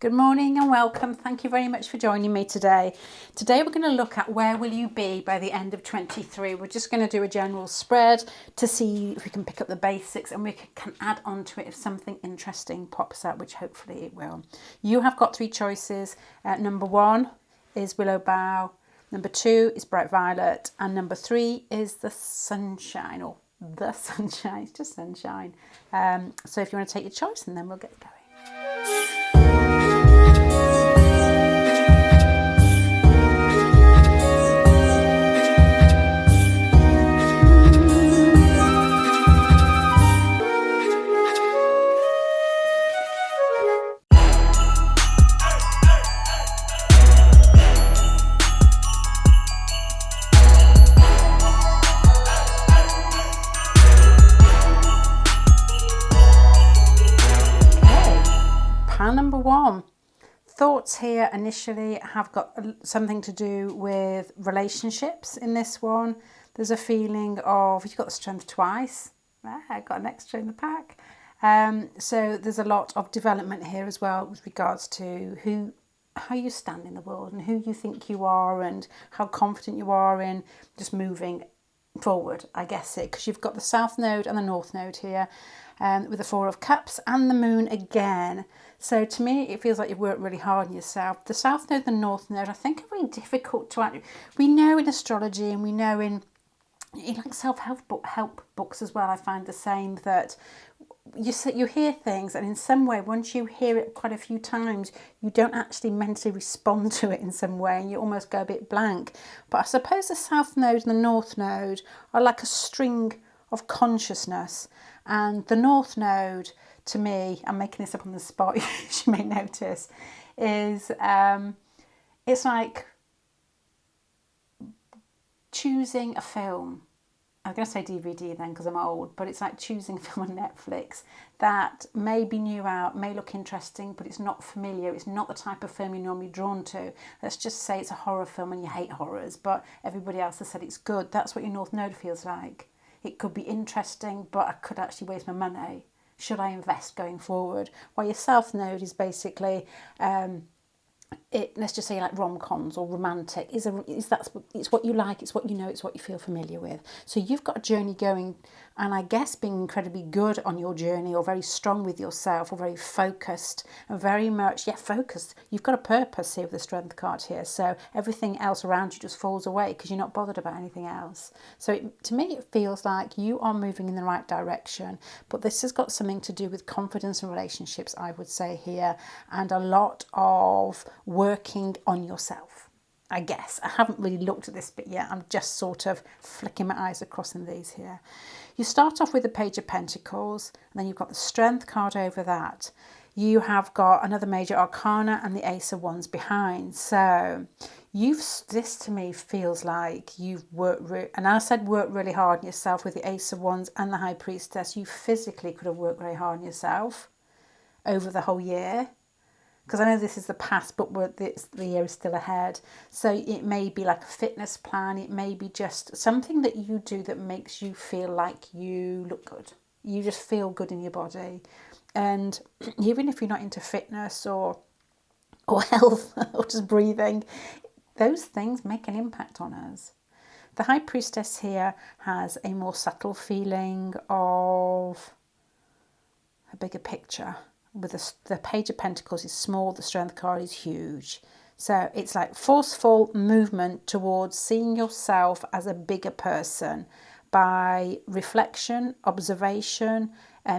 Good morning and welcome. Thank you very much for joining me today. Today we're going to look at where will you be by the end of 23. We're just going to do a general spread to see if we can pick up the basics and we can add on to it if something interesting pops up, which hopefully it will. You have got three choices. Number 1 is Willow Bough, number 2 is Bright Violet, and number 3 is the Sunshine, or the Sunshine. It's just sunshine. So if you want to take your choice, and then we'll get going. Number 1, thoughts here initially have got something to do with relationships in this one. There's a feeling of, you've got the Strength twice. I got an extra in the pack. So there's a lot of development here as well with regards to how you stand in the world and who you think you are and how confident you are in just moving forward, I guess it, because you've got the South Node and the North Node here, with the Four of Cups and the Moon again. So to me, it feels like you've worked really hard on yourself. The South Node and the North Node, I think, are really difficult to actually. We know in astrology and we know in like self-help books as well, I find the same, that you hear things and in some way, once you hear it quite a few times, you don't actually mentally respond to it in some way and you almost go a bit blank. But I suppose the South Node and the North Node are like a string of consciousness, and the North Node, to me, I'm making this up on the spot, you may notice, is it's like choosing a film. I'm going to say DVD then because I'm old, but it's like choosing a film on Netflix that may be new out, may look interesting, but it's not familiar. It's not the type of film you're normally drawn to. Let's just say it's a horror film and you hate horrors, but everybody else has said it's good. That's what your North Node feels like. It could be interesting, but I could actually waste my money. Should I invest going forward? While your South Node is basically, let's just say like rom-coms or romantic. It's what you like, it's what you know, it's what you feel familiar with. So you've got a journey going, and I guess being incredibly good on your journey, or very strong with yourself, or very focused, and very much, focused. You've got a purpose here with the Strength card here. So everything else around you just falls away because you're not bothered about anything else. So to me, it feels like you are moving in the right direction, but this has got something to do with confidence and relationships, I would say here, and a lot of working on yourself, I guess. I haven't really looked at this bit yet. I'm just sort of flicking my eyes across in these here. You start off with the Page of Pentacles, and then you've got the Strength card over that. You have got another major arcana and the Ace of Wands behind. So this to me feels like you've worked, and I said work really hard on yourself with the Ace of Wands and the High Priestess. You physically could have worked very hard on yourself over the whole year. Because I know this is the past, but the year is still ahead. So it may be like a fitness plan. It may be just something that you do that makes you feel like you look good. You just feel good in your body. And even if you're not into fitness or health or just breathing, those things make an impact on us. The High Priestess here has a more subtle feeling of a bigger picture. With the Page of Pentacles is small, the Strength card is huge. So it's like forceful movement towards seeing yourself as a bigger person by reflection, observation,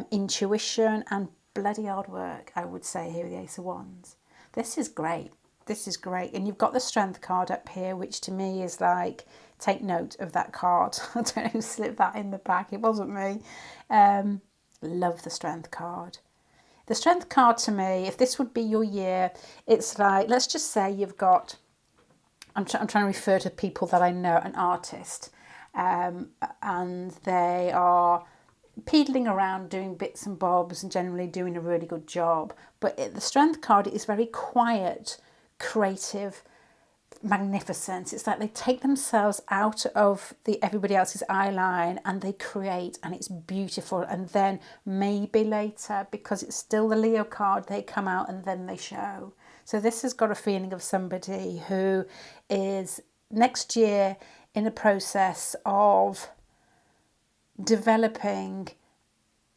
intuition, and bloody hard work, I would say here with the Ace of Wands. This is great. This is great. And you've got the Strength card up here, which to me is like, take note of that card. I don't know who slipped that in the back. It wasn't me. Love the Strength card. The Strength card to me, if this would be your year, it's like, let's just say you've got, I'm trying to refer to people that I know, an artist, and they are pedaling around doing bits and bobs and generally doing a really good job. But the Strength card is very quiet, creative, magnificence. It's like they take themselves out of everybody else's eye line and they create, and it's beautiful. And then maybe later, because it's still the Leo card, they come out and then they show. So this has got a feeling of somebody who is next year in a process of developing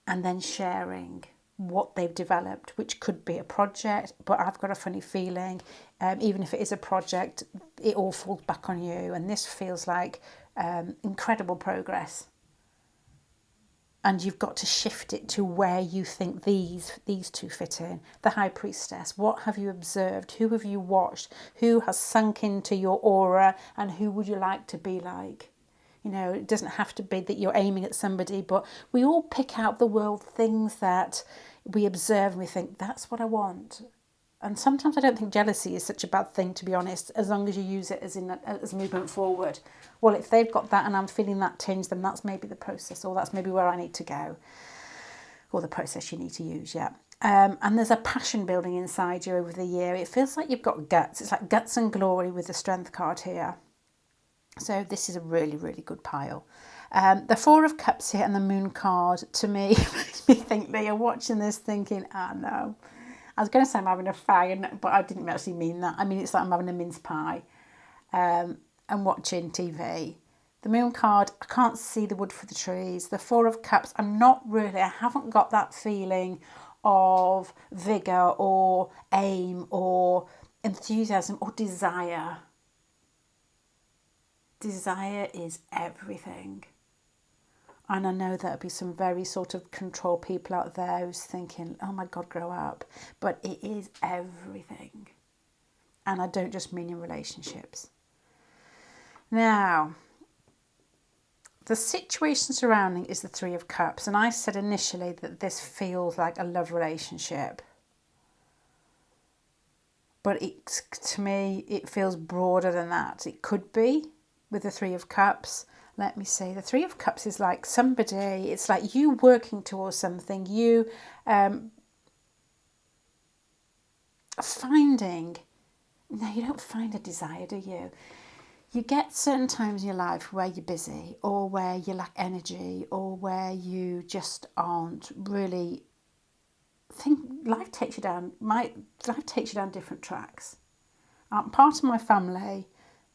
and then sharing what they've developed, which could be a project, but I've got a funny feeling, even if it is a project, it all falls back on you. And this feels like incredible progress. And you've got to shift it to where you think these two fit in. The High Priestess, what have you observed? Who have you watched? Who has sunk into your aura? And who would you like to be like? You know, it doesn't have to be that you're aiming at somebody, but we all pick out the world things that we observe and we think, that's what I want. And sometimes I don't think jealousy is such a bad thing, to be honest, as long as you use it as movement forward. Well, if they've got that and I'm feeling that tinge, then that's maybe the process, or that's maybe where I need to go, or the process you need to use, yeah. And there's a passion building inside you over the year. It feels like you've got guts. It's like guts and glory with the Strength card here. So this is a really, really good pile. The Four of Cups here and the Moon card, to me, makes me think that you're watching this thinking, no. I was going to say I'm having a fag, but I didn't actually mean that. I mean, it's like I'm having a mince pie and watching TV. The Moon card, I can't see the wood for the trees. The Four of Cups, I haven't got that feeling of vigour or aim or enthusiasm or desire. Desire is everything. And I know there'll be some very sort of control people out there who's thinking, oh my God, grow up. But it is everything. And I don't just mean in relationships. Now, the situation surrounding is the Three of Cups. And I said initially that this feels like a love relationship. But to me, it feels broader than that. It could be with the Three of Cups. Let me see. The Three of Cups is like somebody, it's like you working towards something, you finding, no, you don't find a desire, do you? You get certain times in your life where you're busy or where you lack energy or where you just aren't really, life takes you down different tracks. Part of my family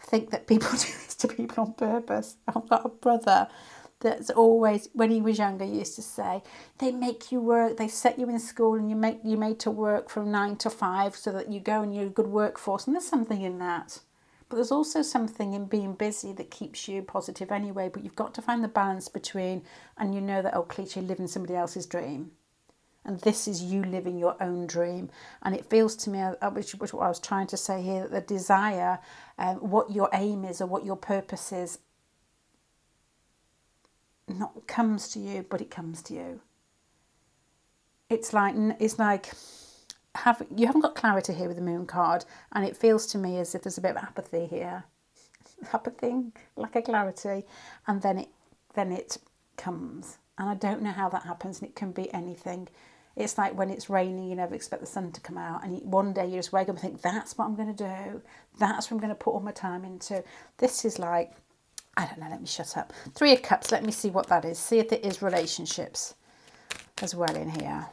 think that people do this to people on purpose. I've got a brother that's always, when he was younger, he used to say, they make you work, they set you in school and you're made to work from 9 to 5 so that you go and you're a good workforce. And there's something in that. But there's also something in being busy that keeps you positive anyway. But you've got to find the balance between, and you know that old cliche, living somebody else's dream. And this is you living your own dream. And it feels to me, which was what I was trying to say here, that the desire, what your aim is or what your purpose is, not comes to you, but it comes to you. It's like you haven't got clarity here with the Moon card, and it feels to me as if there's a bit of apathy here. Apathy, lack of clarity, and then it comes. And I don't know how that happens, and it can be anything. It's like when it's raining, you never expect the sun to come out, and one day you just wake up and think, that's what I'm going to do. That's what I'm going to put all my time into. This is like, I don't know, let me shut up. Three of Cups, let me see what that is. See if it is relationships as well in here.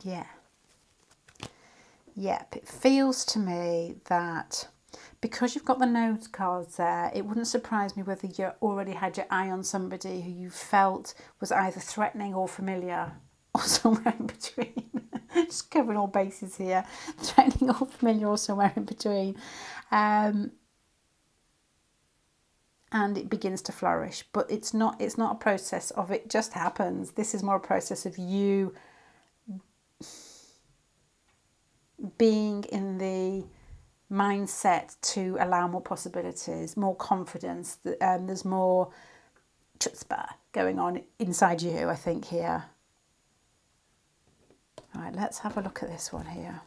Yeah. Yep, it feels to me that because you've got the nodes cards there, it wouldn't surprise me whether you already had your eye on somebody who you felt was either threatening or familiar, or somewhere in between. Just covering all bases here. Threatening or familiar or somewhere in between. And it begins to flourish. But it's not a process of it just happens. This is more a process of you being in the mindset to allow more possibilities, more confidence. There's more chutzpah going on inside you, I think, here. All right, let's have a look at this one here.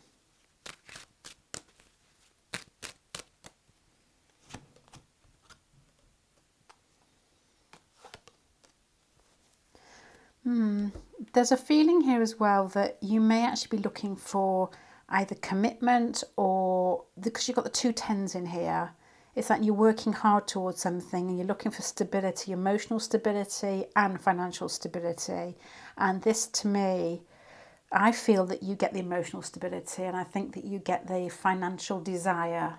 There's a feeling here as well that you may actually be looking for either commitment or, because you've got the two tens in here, it's like you're working hard towards something and you're looking for stability, emotional stability and financial stability. And this, to me, I feel that you get the emotional stability and I think that you get the financial desire.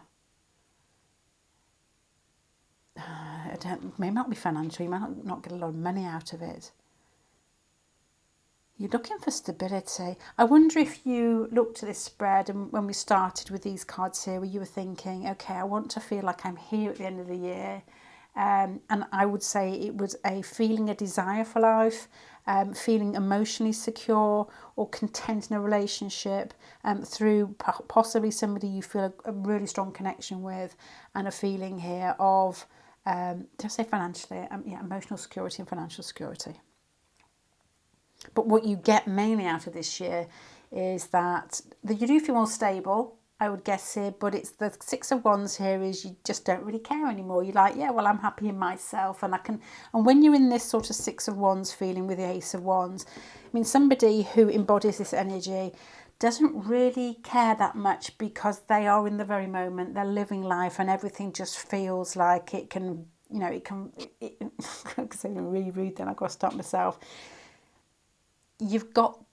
It may not be financial, you might not get a lot of money out of it. You're looking for stability. I wonder if you looked at this spread and when we started with these cards here, where you were thinking, okay, I want to feel like I'm here at the end of the year. And I would say it was a feeling, a desire for life, feeling emotionally secure or content in a relationship through possibly somebody you feel a really strong connection with, and a feeling here of, did I say financially? Emotional security and financial security. But what you get mainly out of this year is that you do feel more stable, I would guess here, but it's the Six of Wands here is you just don't really care anymore. You're like, yeah, well, I'm happy in myself and I can. And when you're in this sort of Six of Wands feeling with the Ace of Wands, I mean, somebody who embodies this energy doesn't really care that much because they are in the very moment, they're living life and everything just feels like it can, because I'm really rude then, I've got to stop myself. You've got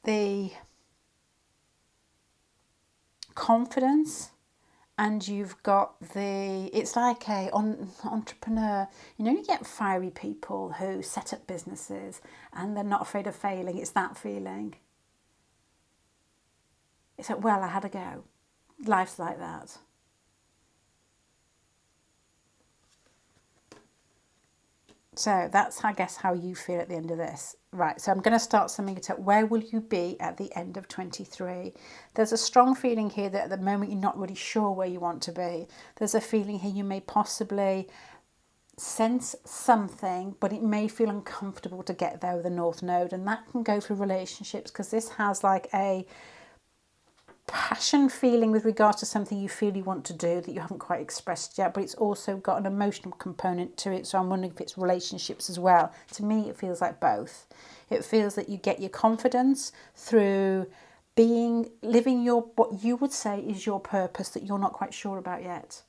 the confidence and you've got it's like a entrepreneur. You get fiery people who set up businesses and they're not afraid of failing. It's that feeling. It's like, well, I had a go. Life's like that. So that's, I guess, how you feel at the end of this. Right, so I'm going to start summing it up. Where will you be at the end of 23? There's a strong feeling here that at the moment you're not really sure where you want to be. There's a feeling here you may possibly sense something, but it may feel uncomfortable to get there with the North Node. And that can go for relationships, because this has like a passion feeling with regards to something you feel you want to do that you haven't quite expressed yet, but it's also got an emotional component to it. So I'm wondering if it's relationships as well. To me, it feels like both. It feels that you get your confidence through living what you would say is your purpose that you're not quite sure about yet.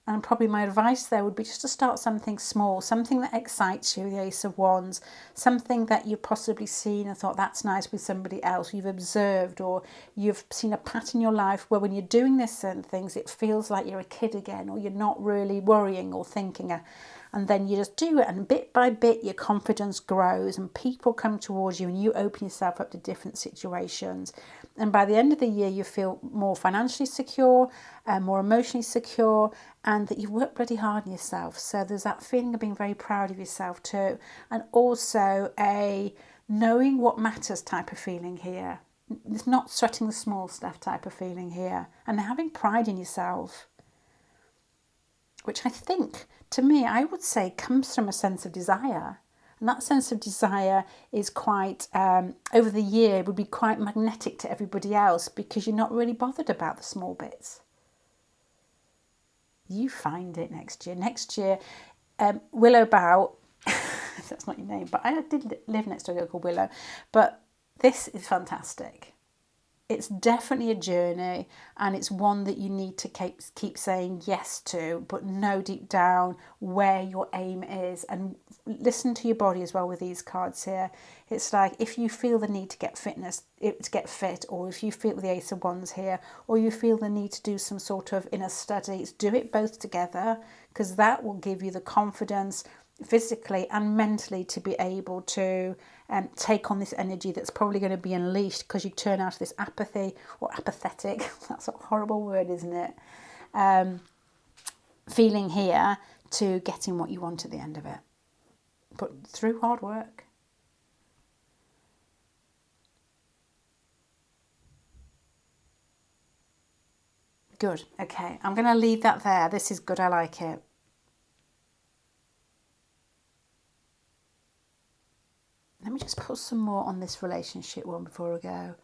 And probably my advice there would be just to start something small, something that excites you, the Ace of Wands, something that you've possibly seen and thought that's nice with somebody else, you've observed, or you've seen a pattern in your life where when you're doing this certain things, it feels like you're a kid again, or you're not really worrying or thinking. And then you just do it, and bit by bit your confidence grows and people come towards you and you open yourself up to different situations. And by the end of the year, you feel more financially secure, more emotionally secure, and that you've worked bloody hard on yourself. So there's that feeling of being very proud of yourself too. And also a knowing what matters type of feeling here. It's not sweating the small stuff type of feeling here. And having pride in yourself, which I think, to me, I would say comes from a sense of desire. And that sense of desire is quite, over the year, would be quite magnetic to everybody else because you're not really bothered about the small bits. You find it next year. Next year, Willow Bow, that's not your name, but I did live next to a girl called Willow. But this is fantastic. It's definitely a journey, and it's one that you need to keep saying yes to, but know deep down where your aim is, and listen to your body as well with these cards here. It's like if you feel the need to get fit, or if you feel the Ace of Wands here, or you feel the need to do some sort of inner studies, do it both together, because that will give you the confidence physically and mentally to be able to take on this energy that's probably going to be unleashed because you turn out of this apathy or apathetic, that's a horrible word, isn't it, feeling here to getting what you want at the end of it, but through hard work. Good. Okay, I'm going to leave that there. This is good. I like it. Let me just put some more on this relationship one before I go.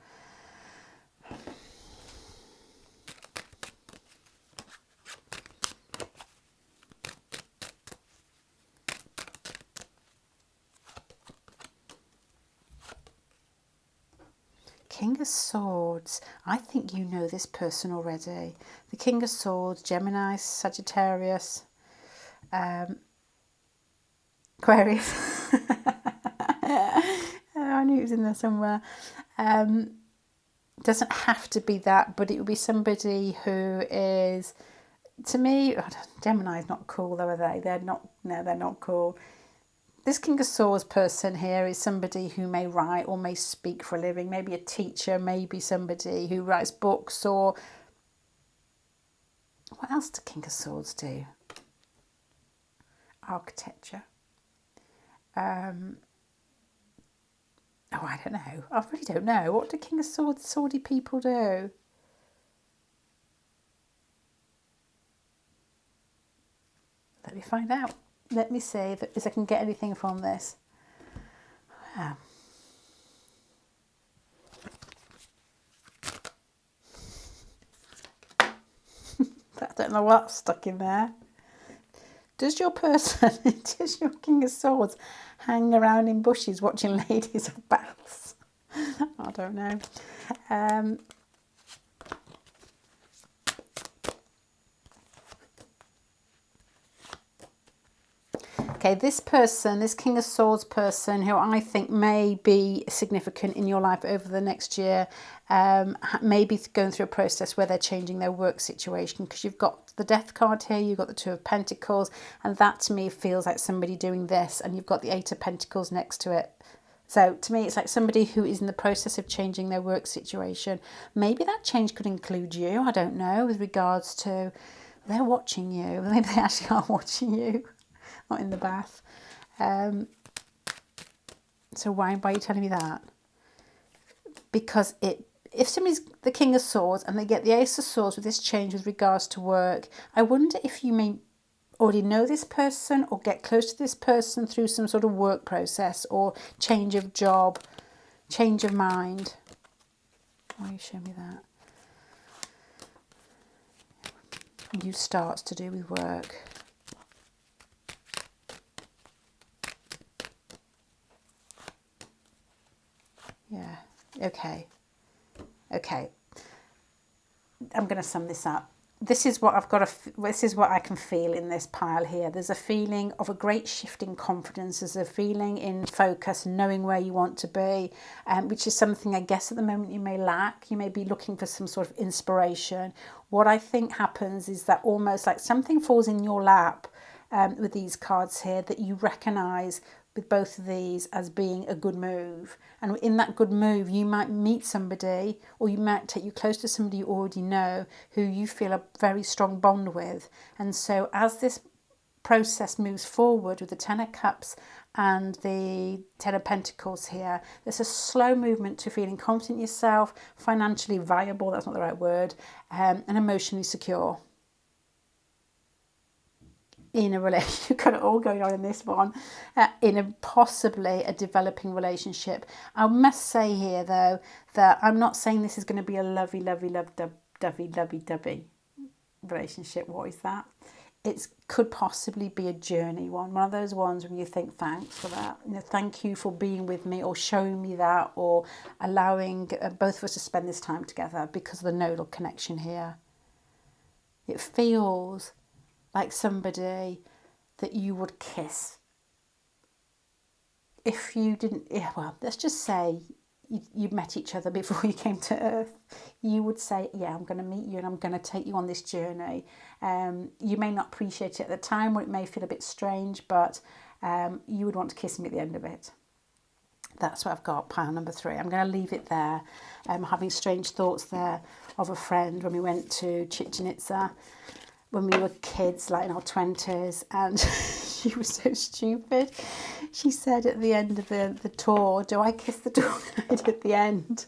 King of Swords. I think you know this person already. The King of Swords, Gemini, Sagittarius, Aquarius. I knew it was in there somewhere. Doesn't have to be that, but it would be somebody who is, to me, Gemini is not cool though, are they? They're not cool. This King of Swords person here is somebody who may write or may speak for a living, maybe a teacher, maybe somebody who writes books, or what else do King of Swords do? Architecture. Oh, I don't know. I really don't know. What do King of Swords, swordy people do? Let me find out. Let me see if I can get anything from this. I don't know what's stuck in there. Does your person, does your King of Swords hang around in bushes watching ladies of baths? I don't know. Okay, this person, this King of Swords person, who I think may be significant in your life over the next year, may be going through a process where they're changing their work situation, because you've got the Death card here, you've got the Two of Pentacles, and that to me feels like somebody doing this, and you've got the Eight of Pentacles next to it. So to me, it's like somebody who is in the process of changing their work situation. Maybe that change could include you, I don't know, with regards to they're watching you. Maybe they actually are watching you. Not in the bath. So why are you telling me that? Because if somebody's the King of Swords and they get the Ace of Swords with this change with regards to work, I wonder if you may already know this person or get close to this person through some sort of work process or change of job, change of mind. Why are you showing me that? New starts to do with work. Yeah, okay. I'm going to sum this up. This is what this is what I can feel in this pile here. There's a feeling of a great shift in confidence. There's a feeling in focus, knowing where you want to be, which is something I guess at the moment you may lack. You may be looking for some sort of inspiration. What I think happens is that almost like something falls in your lap with these cards here that you recognise with both of these as being a good move. And in that good move, you might meet somebody, or you might take you close to somebody you already know who you feel a very strong bond with. And so as this process moves forward with the Ten of Cups and the Ten of Pentacles here, there's a slow movement to feeling confident in yourself, financially viable, that's not the right word, and emotionally secure. In a relationship, you've got it all going on in this one, in possibly a developing relationship. I must say here though that I'm not saying this is going to be a lovey dovey relationship. What is that? It could possibly be a journey one of those ones when you think thanks for that, thank you for being with me or showing me that or allowing both of us to spend this time together because of the nodal connection here. It feels like somebody that you would kiss. If you didn't, well, let's just say you met each other before you came to Earth, you would say, yeah, I'm going to meet you and I'm going to take you on this journey. You may not appreciate it at the time, or it may feel a bit strange, but you would want to kiss me at the end of it. That's what I've got, pile number 3. I'm going to leave it there. Having strange thoughts there of a friend when we went to Chichen Itza when we were kids, like in our 20s, and she was so stupid. She said at the end of the tour, do I kiss the tour guide at the end?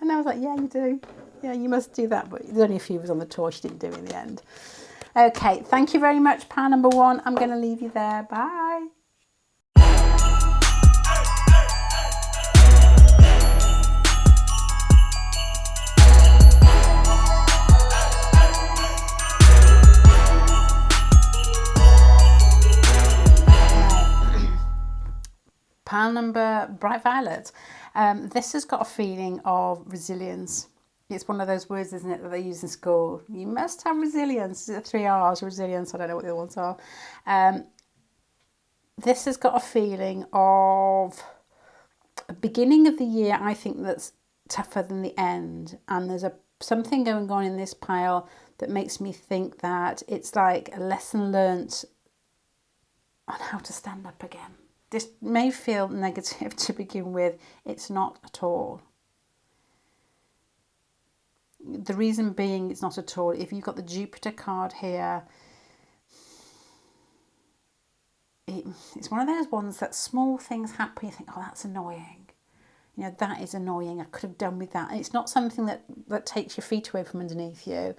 And I was like, yeah, you do. Yeah, you must do that. But there's only a few of us on the tour. She didn't do it in the end. Okay, thank you very much, pile number 1. I'm going to leave you there. Bye. Pile pile number Bright Violet. This has got a feeling of resilience. It's one of those words, isn't it, that they use in school. You must have resilience. 3 R's, resilience. I don't know what the other ones are. This has got a feeling of a beginning of the year, I think, that's tougher than the end. And there's something going on in this pile that makes me think that it's like a lesson learnt on how to stand up again. This may feel negative to begin with. It's not at all. The reason being it's not at all. If you've got the Jupiter card here, it's one of those ones that small things happen, you think, oh, that's annoying. You know, that is annoying. I could have done with that. And it's not something that takes your feet away from underneath you.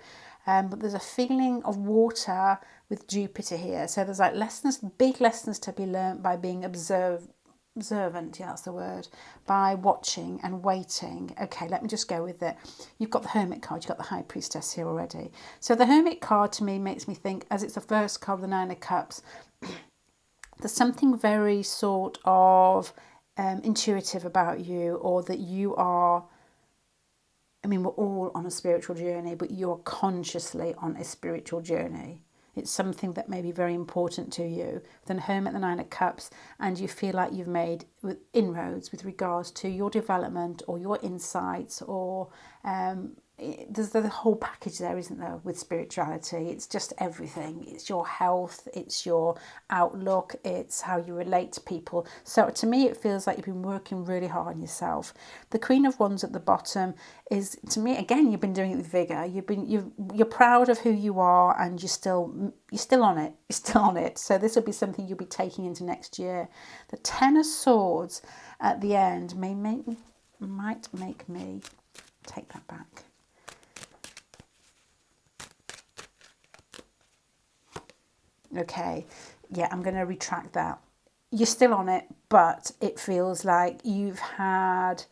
But there's a feeling of water with Jupiter here. So there's like lessons, big lessons to be learnt by being observant. Yeah, that's the word. By watching and waiting. Okay, let me just go with it. You've got the Hermit card. You've got the High Priestess here already. So the Hermit card to me makes me think, as it's the first card of the Nine of Cups, there's something very sort of intuitive about you, or that you are, I mean, we're all on a spiritual journey, but you're consciously on a spiritual journey. It's something that may be very important to you. Then Hermit, the Nine of Cups, and you feel like you've made inroads with regards to your development or your insights, or there's the whole package there, isn't there, with spirituality. It's just everything. It's your health, it's your outlook, it's how you relate to people. So to me, it feels like you've been working really hard on yourself. The Queen of Wands at the bottom is, to me, again, you've been doing it with vigour. You're proud of who you are, and you're still on it. You're still on it. So this will be something you'll be taking into next year. The Ten of Swords at the end might make me take that back. Okay, yeah, I'm going to retract that. You're still on it, but it feels like you've had,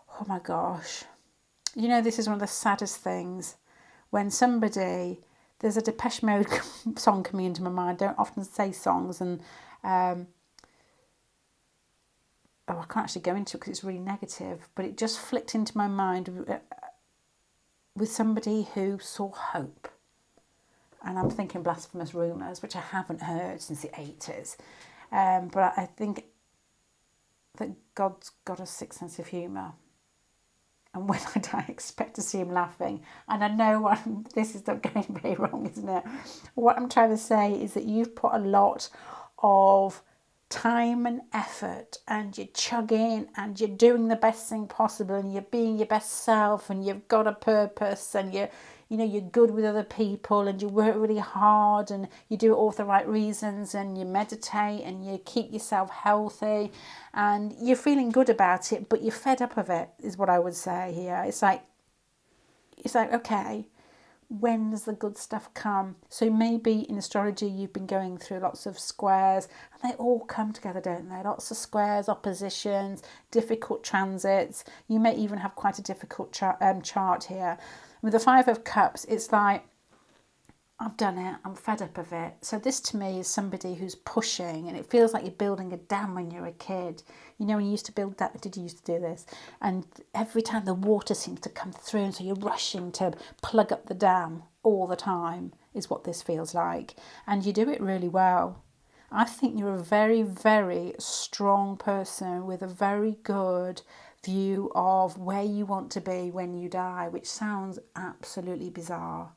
oh my gosh. You know, this is one of the saddest things. When there's a Depeche Mode song coming into my mind. I don't often say songs, and I can't actually go into it because it's really negative, but it just flicked into my mind with somebody who saw hope. And I'm thinking Blasphemous Rumours, which I haven't heard since the 80s. But I think that God's got a sixth sense of humour. And when I die, I expect to see him laughing. And I know this is not going very wrong, isn't it? What I'm trying to say is that you've put a lot of time and effort, and you're chugging, and you're doing the best thing possible, and you're being your best self, and you've got a purpose, and you're good with other people, and you work really hard, and you do it all for the right reasons, and you meditate, and you keep yourself healthy, and you're feeling good about it, but you're fed up of it, is what I would say here. It's like, okay, when does the good stuff come? So maybe in astrology you've been going through lots of squares, and they all come together, don't they? Lots of squares, oppositions, difficult transits. You may even have quite a difficult chart here. With the Five of Cups, it's like, I've done it, I'm fed up of it. So this to me is somebody who's pushing, and it feels like you're building a dam when you're a kid. You know, when you used to build that, did you used to do this? And every time the water seems to come through, and so you're rushing to plug up the dam all the time, is what this feels like. And you do it really well. I think you're a very, very strong person with a very good view of where you want to be when you die, which sounds absolutely bizarre.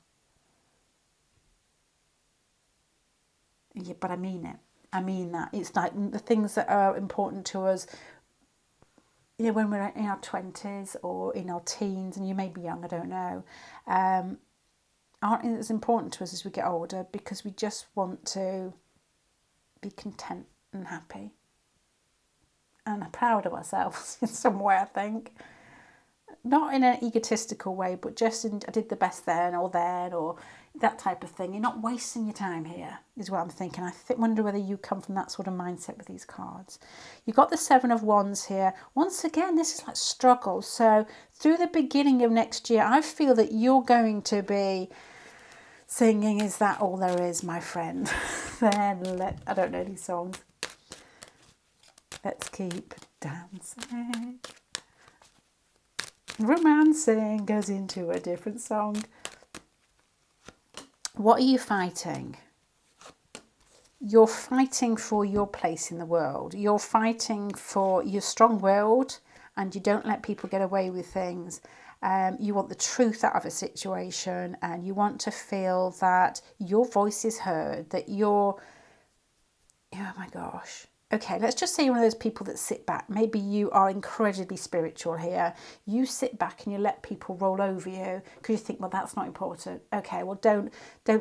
Yeah, but I mean it. I mean that. It's like the things that are important to us, you know, when we're in our 20s or in our teens, and you may be young, I don't know, aren't as important to us as we get older, because we just want to be content and happy. And are proud of ourselves in some way, I think. Not in an egotistical way, but just I did the best then, or that type of thing. You're not wasting your time here, is what I'm thinking. I wonder whether you come from that sort of mindset with these cards. You've got the Seven of Wands here. Once again, this is like struggle. So through the beginning of next year, I feel that you're going to be singing "Is That All There Is, My Friend?" I don't know these songs. Let's keep dancing. Romancing goes into a different song. What are you fighting? You're fighting for your place in the world. You're fighting for, you're strong-willed and you don't let people get away with things. You want the truth out of a situation, and you want to feel that your voice is heard, that you're, oh my gosh. Okay, let's just say you're one of those people that sit back. Maybe you are incredibly spiritual here. You sit back and you let people roll over you because you think, well, that's not important. Okay, well, don't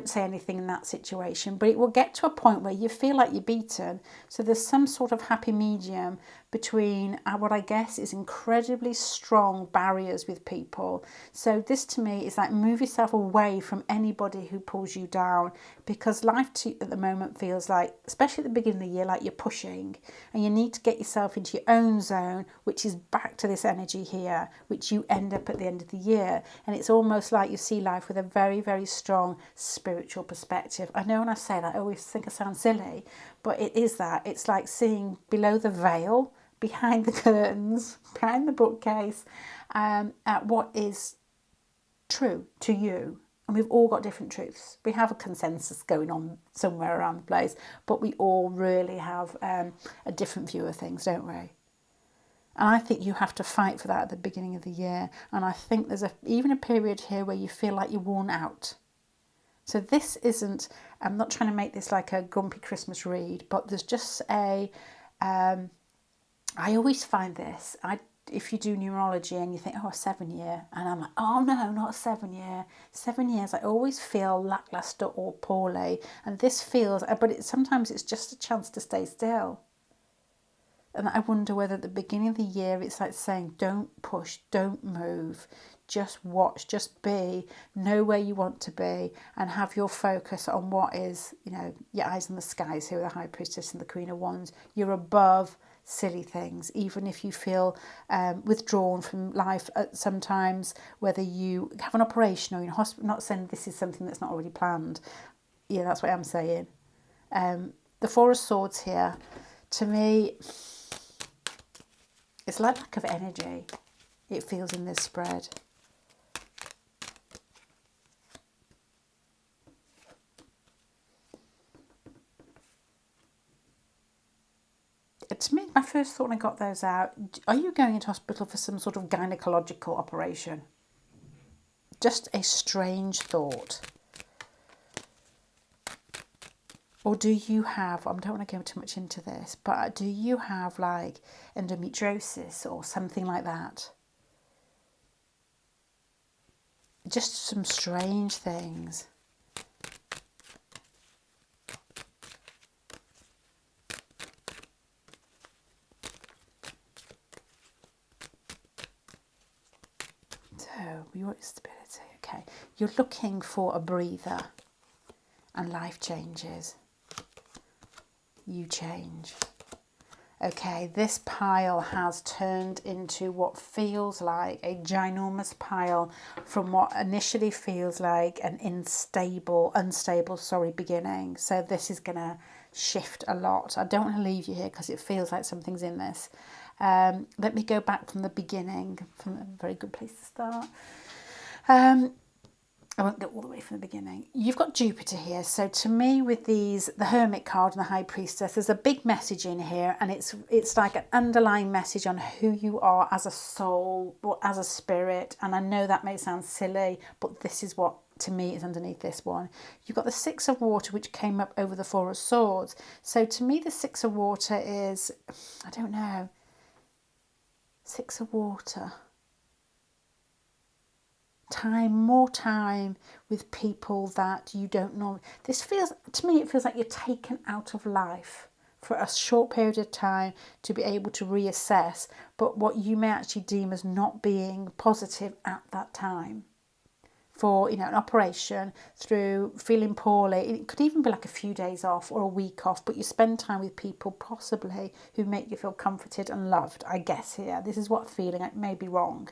say anything in that situation. But it will get to a point where you feel like you're beaten. So there's some sort of happy medium between what I guess is incredibly strong barriers with people. So this to me is like, move yourself away from anybody who pulls you down, because life at the moment feels like, especially at the beginning of the year, like you're pushing, and you need to get yourself into your own zone, which is back to this energy here, which you end up at the end of the year. And it's almost like you see life with a very, very strong spiritual perspective. I know when I say that, I always think I sound silly, but it is that. It's like seeing below the veil, behind the curtains, behind the bookcase, at what is true to you. And we've all got different truths. We have a consensus going on somewhere around the place, but we all really have a different view of things, don't we? And I think you have to fight for that at the beginning of the year. And I think there's even a period here where you feel like you're worn out. So this isn't, I'm not trying to make this like a grumpy Christmas read, but there's just I always find this, if you do numerology and you think, oh, a 7 year, and I'm like, oh no, not a 7 year. 7 years, I always feel lackluster or poorly. And this feels, but sometimes it's just a chance to stay still. And I wonder whether at the beginning of the year, it's like saying, don't push, don't move, just watch, just be, know where you want to be, and have your focus on what is, your eyes on the skies here with the High Priestess and the Queen of Wands. You're above silly things, even if you feel withdrawn from life at sometimes, whether you have an operation or you're in hospital. Not saying this is something that's not already planned. Yeah, that's what I'm saying. The Four of Swords here, to me, it's like lack of energy. It feels in this spread. To me, my first thought when I got those out, are you going into hospital for some sort of gynecological operation? Just a strange thought. Or do you have, I don't want to go too much into this, but do you have like endometriosis or something like that? Just some strange things. You want stability, okay. You're looking for a breather, and life changes. You change. Okay, this pile has turned into what feels like a ginormous pile from what initially feels like an unstable beginning. So this is going to shift a lot. I don't want to leave you here because it feels like something's in this. Let me go back from the beginning, from a very good place to start. I won't go all the way from the beginning. You've got Jupiter here. So to me, with these, the Hermit card and the High Priestess, there's a big message in here, and it's like an underlying message on who you are as a soul or as a spirit. And I know that may sound silly, but this is what to me is underneath this one. You've got the Six of Water, which came up over the Four of Swords. So to me, the Six of Water is, I don't know, Six of Water. More time with people that you don't know. This feels, to me, it feels like you're taken out of life for a short period of time to be able to reassess, but what you may actually deem as not being positive at that time. For, an operation, through feeling poorly. It could even be like a few days off or a week off, but you spend time with people possibly who make you feel comforted and loved, I guess here. This is what I'm feeling. It may be wrong.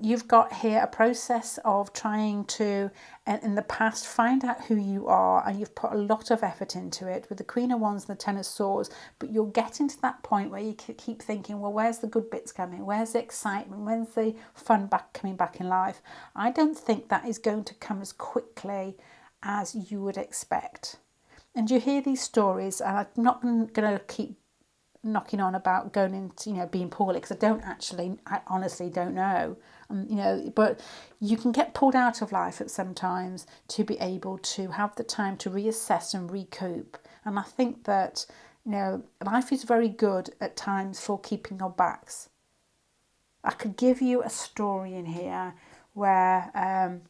You've got here a process of trying to, in the past, find out who you are, and you've put a lot of effort into it with the Queen of Wands and the Ten of Swords, but you're getting to that point where you keep thinking, well, where's the good bits coming? Where's the excitement? When's the fun coming back in life? I don't think that is going to come as quickly as you would expect. And you hear these stories, and I'm not going to keep knocking on about going into, being poorly, because I honestly don't know. But you can get pulled out of life at some times to be able to have the time to reassess and recoup. And I think that, life is very good at times for keeping your backs. I could give you a story in here where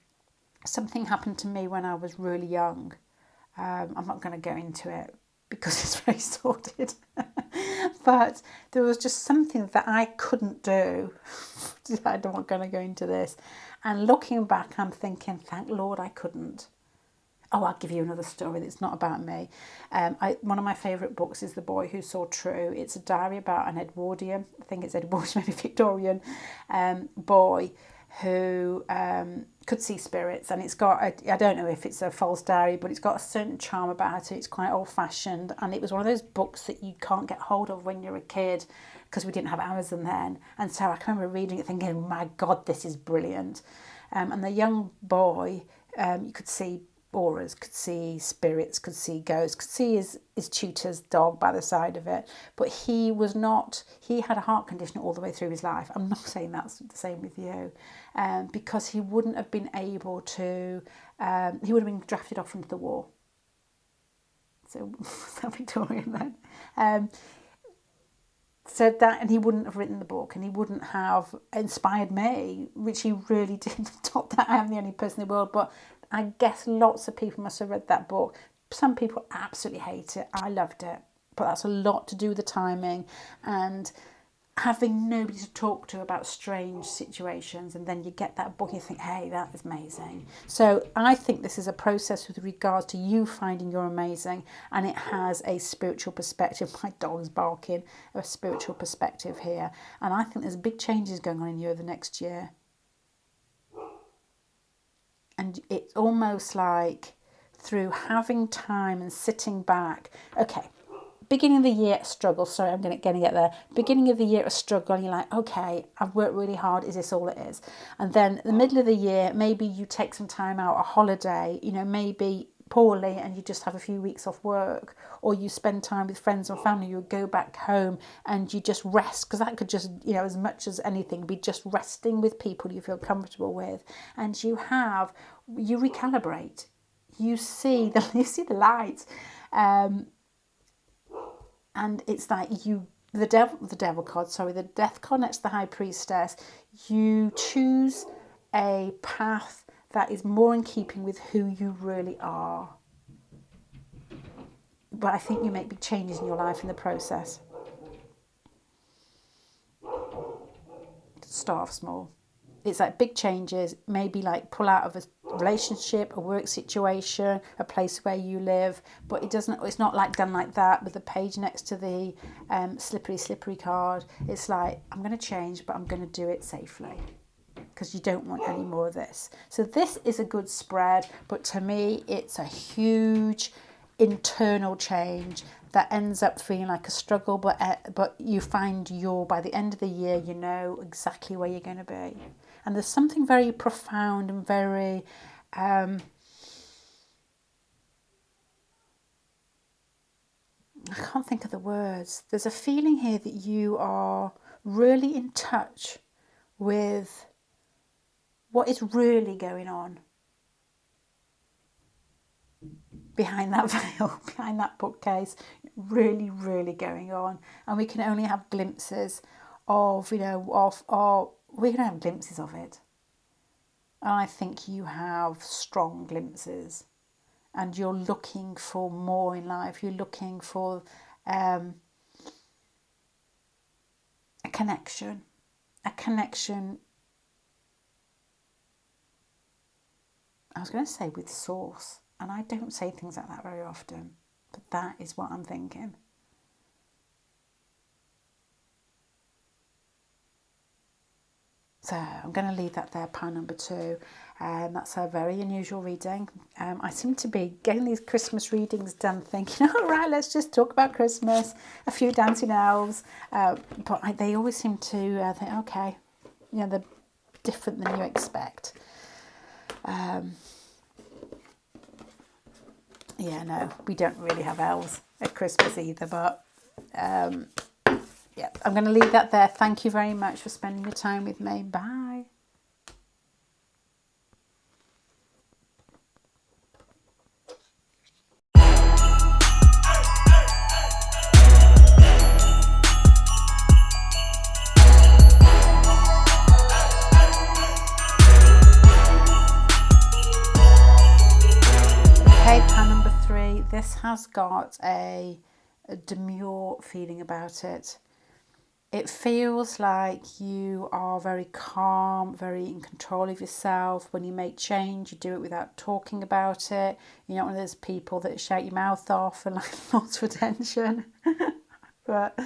something happened to me when I was really young. I'm not going to go into it because it's very sordid. But there was just something that I couldn't do. I'm not going to go into this. And looking back, I'm thinking, thank Lord I couldn't. Oh, I'll give you another story that's not about me. One of my favourite books is The Boy Who Saw True. It's a diary about an Edwardian, I think it's Edwardian, maybe Victorian boy who could see spirits, and it's got I don't know if it's a false diary, but it's got a certain charm about it. It's quite old-fashioned, and it was one of those books that you can't get hold of when you're a kid, because we didn't have Amazon then. And so I can remember reading it thinking, my God, this is brilliant. And the young boy, you could see auras, could see spirits, could see ghosts, could see his tutor's dog by the side of it. But he had a heart condition all the way through his life. I'm not saying that's the same with you, because he wouldn't have been able to, he would have been drafted off into the war. So Victorian then. And he wouldn't have written the book, and he wouldn't have inspired me, which he really did. Not that I am the only person in the world, but I guess lots of people must have read that book. Some people absolutely hate it. I loved it. But that's a lot to do with the timing and having nobody to talk to about strange situations. And then you get that book and you think, hey, that is amazing. So I think this is a process with regards to you finding you're amazing, and it has a spiritual perspective. My dog's barking. A spiritual perspective here. And I think there's big changes going on in you over the next year. And it's almost like through having time and sitting back. Okay, beginning of the year, a struggle. Sorry, I'm going to get there. Beginning of the year, a struggle. And you're like, okay, I've worked really hard. Is this all it is? And then the middle of the year, maybe you take some time out, a holiday, maybe poorly, and you just have a few weeks off work, or you spend time with friends or family. You go back home and you just rest, because that could just, as much as anything, be just resting with people you feel comfortable with, and you recalibrate. You see the light, and it's like the devil card. Sorry, the death card next to the High Priestess. You choose a path that is more in keeping with who you really are. But I think you make big changes in your life in the process. Start off small. It's like big changes, maybe like pull out of a relationship, a work situation, a place where you live, but it's not like done like that with the page next to the slippery card. It's like, I'm going to change, but I'm going to do it safely, because you don't want any more of this. So this is a good spread, but to me it's a huge internal change that ends up feeling like a struggle, but you find by the end of the year, you know exactly where you're going to be. And there's something very profound and very I can't think of the words. There's a feeling here that you are really in touch with what is really going on behind that veil, behind that bookcase, really, really going on. And we can only have glimpses of, we can have glimpses of it. And I think you have strong glimpses, and you're looking for more in life. You're looking for a connection. I was going to say with source, and I don't say things like that very often, but that is what I'm thinking. So I'm going to leave that there, pile number 2. That's a very unusual reading. I seem to be getting these Christmas readings done thinking, all right, let's just talk about Christmas, a few dancing elves. But they always seem to think, okay, you know, they're different than you expect. Yeah, no, we don't really have elves at Christmas either, but yeah, I'm going to leave that there. Thank you very much for spending your time with me. Bye. Okay, pan number 3. This has got a demure feeling about it. It feels like you are very calm, very in control of yourself. When you make change, you do it without talking about it. You're not one of those people that shout your mouth off and like lots of attention. But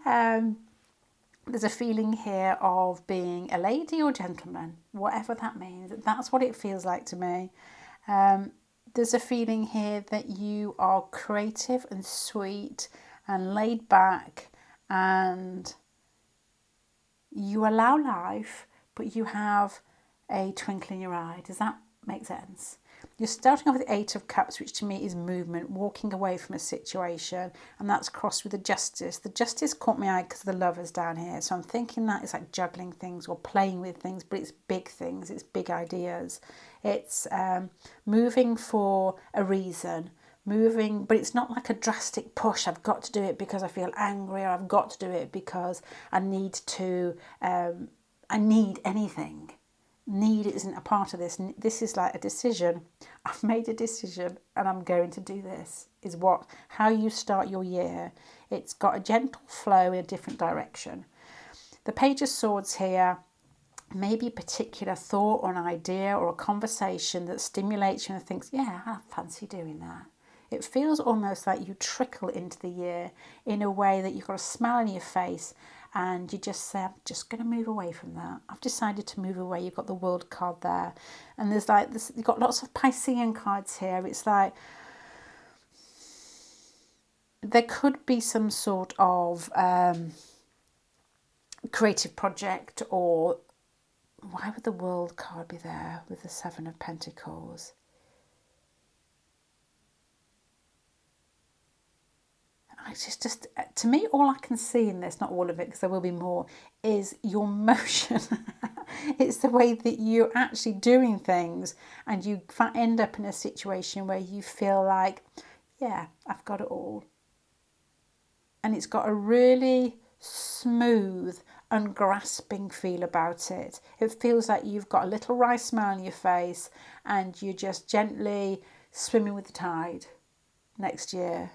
there's a feeling here of being a lady or gentleman, whatever that means. That's what it feels like to me. There's a feeling here that you are creative and sweet and laid back, and you allow life, but you have a twinkle in your eye. Does that make sense? You're starting off with the 8 of Cups, which to me is movement, walking away from a situation, and that's crossed with the Justice. The Justice caught my eye because the Lovers down here, so I'm thinking that it's like juggling things or playing with things, but it's big things, it's big ideas. It's moving for a reason, moving, but it's not like a drastic push. I've got to do it because I feel angry, or I've got to do it because I need to, I need anything. Need isn't a part of this. This is like a decision. I've made a decision and I'm going to do this, is how you start your year. It's got a gentle flow in a different direction. The Page of Swords here, maybe a particular thought or an idea or a conversation that stimulates you and thinks, yeah, I fancy doing that. It feels almost like you trickle into the year in a way that you've got a smile on your face and you just say, I'm just going to move away from that. I've decided to move away. You've got the World card there. And there's like this, you've got lots of Piscean cards here. It's like there could be some sort of creative project, or why would the World card be there with the 7 of Pentacles? It's just, to me, all I can see in this, not all of it, because there will be more, is your motion. It's the way that you're actually doing things, and you end up in a situation where you feel like, yeah, I've got it all. And it's got a really smooth, ungrasping feel about it. It feels like you've got a little wry smile on your face and you're just gently swimming with the tide next year.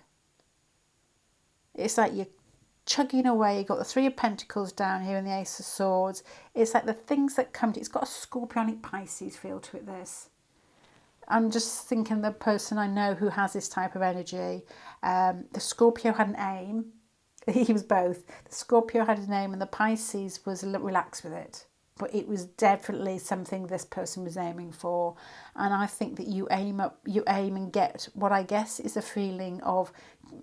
It's like you're chugging away. You've got the 3 of Pentacles down here and the Ace of Swords. It's like the things that come to it. It's got a Scorpionic Pisces feel to it, this. I'm just thinking the person I know who has this type of energy. The Scorpio had an aim. He was both. The Scorpio had an aim and the Pisces was a little relaxed with it. But it was definitely something this person was aiming for. And I think that you aim and get what I guess is a feeling of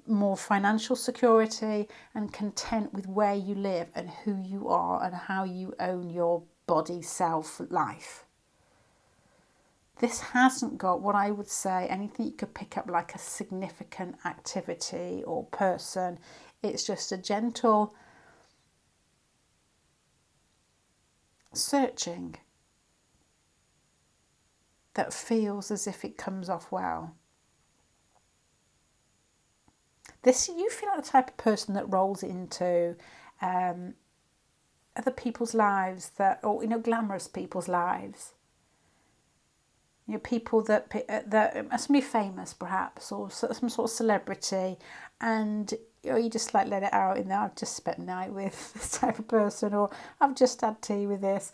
more financial security and content with where you live and who you are and how you own your body, self, life. This hasn't got what I would say, anything you could pick up like a significant activity or person. It's just a gentle searching that feels as if it comes off well. This, you feel like the type of person that rolls into other people's lives, that, or glamorous people's lives. People that must be famous perhaps, or some sort of celebrity, and you just like let it out in there. I've just spent the night with this type of person, or I've just had tea with this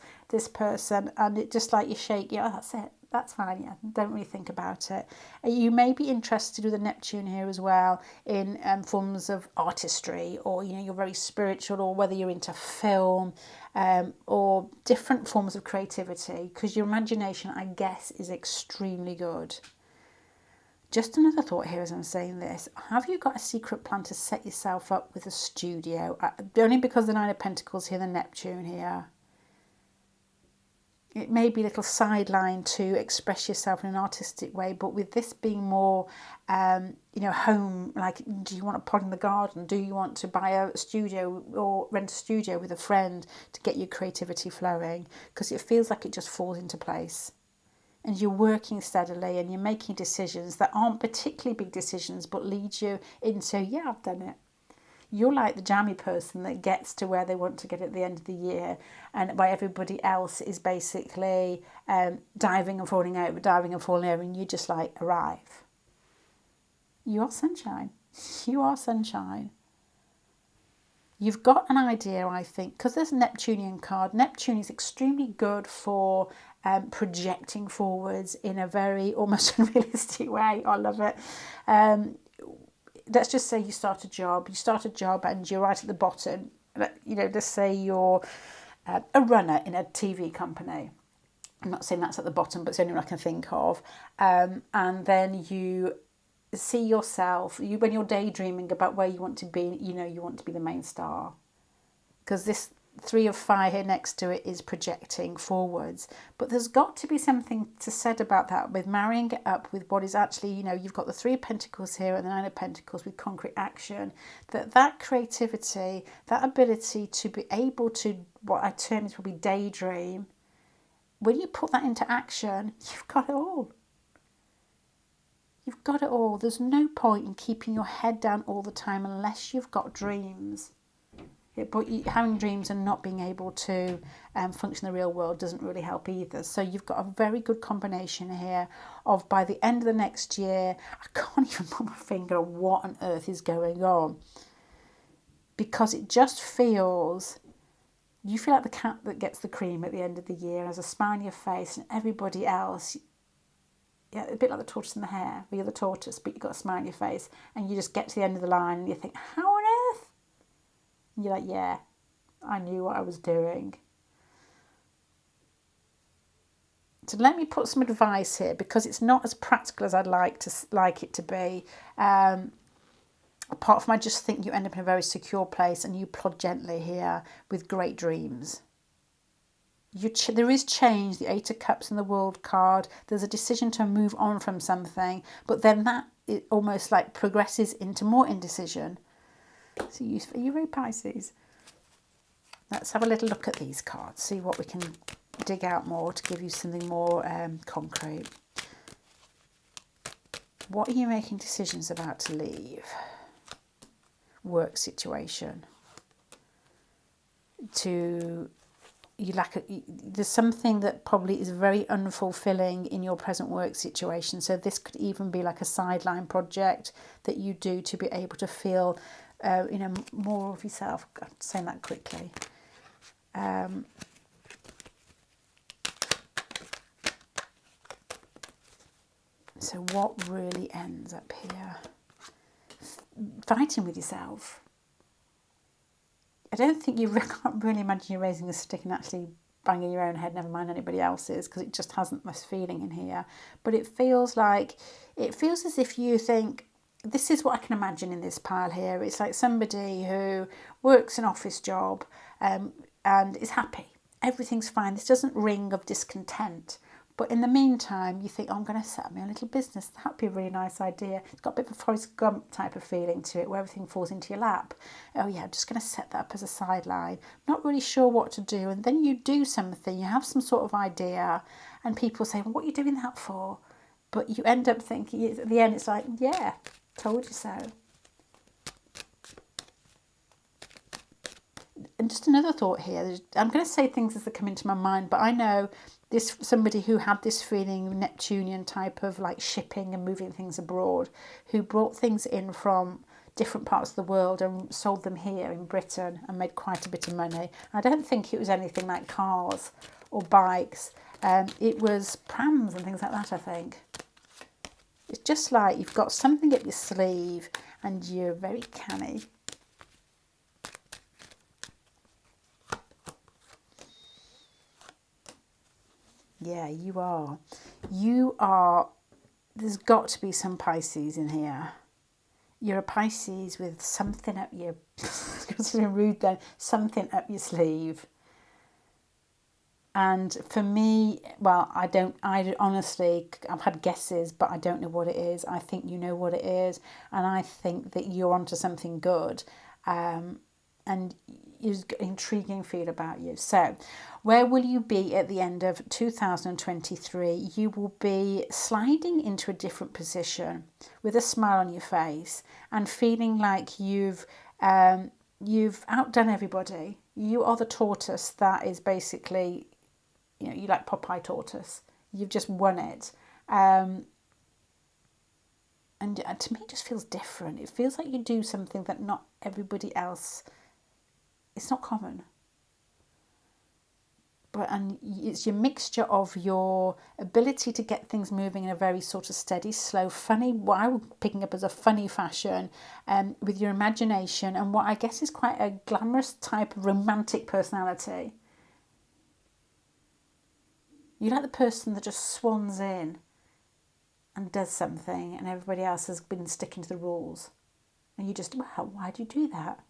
person, and it just like you shake, that's it. That's fine, yeah. Don't really think about it. You may be interested with the Neptune here as well in forms of artistry, or, you know, you're very spiritual, or whether you're into film or different forms of creativity, because your imagination, I guess, is extremely good. Just another thought here as I'm saying this. Have you got a secret plan to set yourself up with a studio? Only because the Nine of Pentacles here, the Neptune here. It may be a little sideline to express yourself in an artistic way, but with this being more, you know, home, like, do you want a pot in the garden? Do you want to buy a studio or rent a studio with a friend to get your creativity flowing? Because it feels like it just falls into place. And you're working steadily and you're making decisions that aren't particularly big decisions, but lead you into, yeah, I've done it. You're like the jammy person that gets to where they want to get at the end of the year, and while everybody else is basically diving and falling over, and you just like arrive. You are sunshine. You are sunshine. You've got an idea, I think, because there's a Neptunian card. Neptune is extremely good for projecting forwards in a very almost unrealistic way. I love it. Let's just say you start a job and you're right at the bottom. You know, let's say you're a runner in a TV company. I'm not saying that's at the bottom, but it's the only one I can think of. And then you see yourself, when you're daydreaming about where you want to be, you know, you want to be the main star. Because this 3 of Fire here next to it is projecting forwards. But there's got to be something to said about that, with marrying it up with what is actually, you know, you've got the 3 of Pentacles here and the 9 of Pentacles with concrete action. That creativity, that ability to be able to, what I term is probably daydream, when you put that into action, you've got it all. You've got it all. There's no point in keeping your head down all the time unless you've got dreams. But having dreams and not being able to function in the real world doesn't really help either. So you've got a very good combination here of, by the end of the next year, I can't even put my finger on what on earth is going on. Because it just feels, you feel like the cat that gets the cream at the end of the year, has a smile on your face, and everybody else, yeah, a bit like the tortoise and the hare, where you're the tortoise but you've got a smile on your face, and you just get to the end of the line and you think, how on earth? And you're like, yeah, I knew what I was doing. So let me put some advice here, because it's not as practical as I'd like it to be. Apart from, I just think you end up in a very secure place and you plod gently here with great dreams. There is change, the 8 of Cups and the World card. There's a decision to move on from something, but then that it almost like progresses into more indecision. So are you very Pisces? Let's have a little look at these cards, see what we can dig out more to give you something more concrete. What are you making decisions about to leave? Work situation. There's something that probably is very unfulfilling in your present work situation. So this could even be like a sideline project that you do to be able to feel more of yourself. I'm saying that quickly. So what really ends up here? Fighting with yourself. I don't think you can't really imagine you raising a stick and actually banging your own head, never mind anybody else's, because it just hasn't this feeling in here. But it feels as if you think, this is what I can imagine in this pile here. It's like somebody who works an office job and is happy. Everything's fine. This doesn't ring of discontent. But in the meantime, you think, I'm going to set up my own little business. That'd be a really nice idea. It's got a bit of a Forrest Gump type of feeling to it, where everything falls into your lap. Oh yeah, I'm just going to set that up as a sideline. Not really sure what to do. And then you do something, you have some sort of idea, and people say, well, what are you doing that for? But you end up thinking, at the end, it's like, yeah, told you so. And just another thought here. I'm going to say things as they come into my mind, but I know this somebody who had this feeling, Neptunian type of like shipping and moving things abroad, who brought things in from different parts of the world and sold them here in Britain and made quite a bit of money. I don't think it was anything like cars or bikes. It was prams and things like that, I think. It's just like you've got something up your sleeve and you're very canny. Yeah, you are. You are. There's got to be some Pisces in here. You're a Pisces with something up your, rude then, something up your sleeve. And for me, well, I honestly, I've had guesses, but I don't know what it is. I think you know what it is. And I think that you're onto something good. And there's an intriguing feel about you. So, where will you be at the end of 2023? You will be sliding into a different position with a smile on your face and feeling like you've outdone everybody. You are the tortoise that is basically, you know, you like Popeye tortoise. You've just won it. And to me, it just feels different. It feels like you do something that not everybody else. It's not common. And it's your mixture of your ability to get things moving in a very sort of steady, slow, funny, what I'm picking up as a funny fashion, with your imagination and what I guess is quite a glamorous type of romantic personality. You're like the person that just swans in and does something and everybody else has been sticking to the rules. And you just, wow, why do you do that?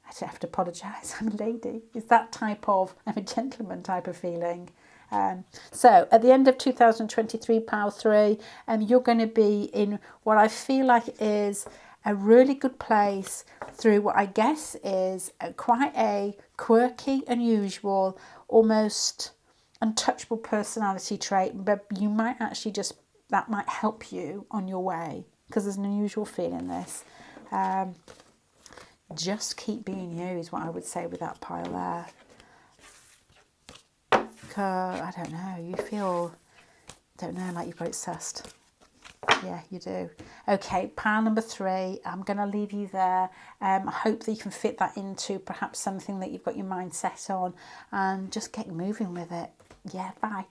I don't have to apologise, I'm a lady. It's that type of, I'm a gentleman type of feeling. So at the end of 2023, Power 3, you're going to be in what I feel like is a really good place through what I guess is quite a quirky, unusual, almost untouchable personality trait. But you might actually that might help you on your way because there's an unusual feel in this. Just keep being you is what I would say with that pile there. I don't know, you feel, like you've got it sussed. Yeah, you do. Okay, pile number 3, I'm going to leave you there. I hope that you can fit that into perhaps something that you've got your mind set on and just get moving with it. Yeah, bye.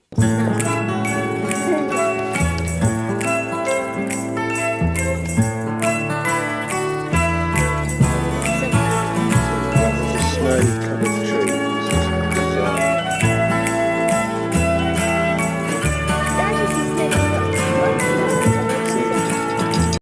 Slowly coming